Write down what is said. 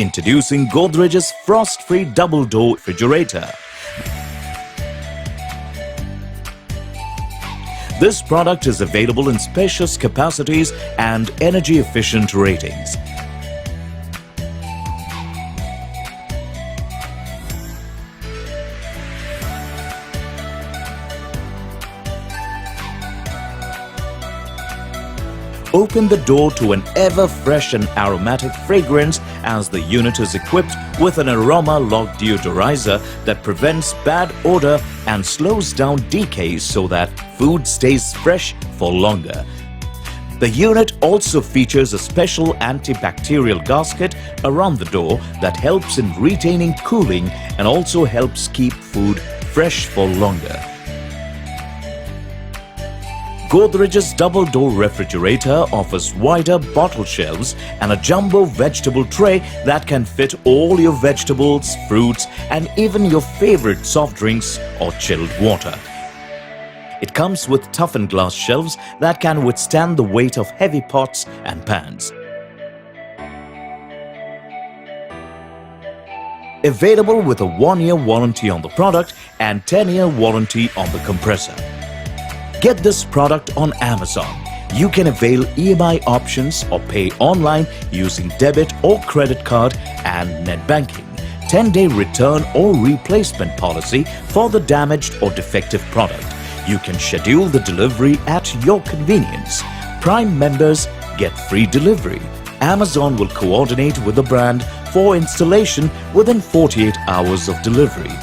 Introducing Godrej's frost-free double-door refrigerator. This product is available in spacious capacities and energy-efficient ratings. Open the door to an ever-fresh and aromatic fragrance as the unit is equipped with an aroma lock deodorizer that prevents bad odor and slows down decay so that food stays fresh for longer. The unit also features a special antibacterial gasket around the door that helps in retaining cooling and also helps keep food fresh for longer. Godrej's double-door refrigerator offers wider bottle shelves and a jumbo vegetable tray that can fit all your vegetables, fruits, and even your favorite soft drinks or chilled water. It comes with toughened glass shelves that can withstand the weight of heavy pots and pans. Available with a 1-year warranty on the product and 10-year warranty on the compressor. Get this product on Amazon. You can avail EMI options or pay online using debit or credit card and net banking. 10-day return or replacement policy for the damaged or defective product. You can schedule the delivery at your convenience. Prime members get free delivery. Amazon will coordinate with the brand for installation within 48 hours of delivery.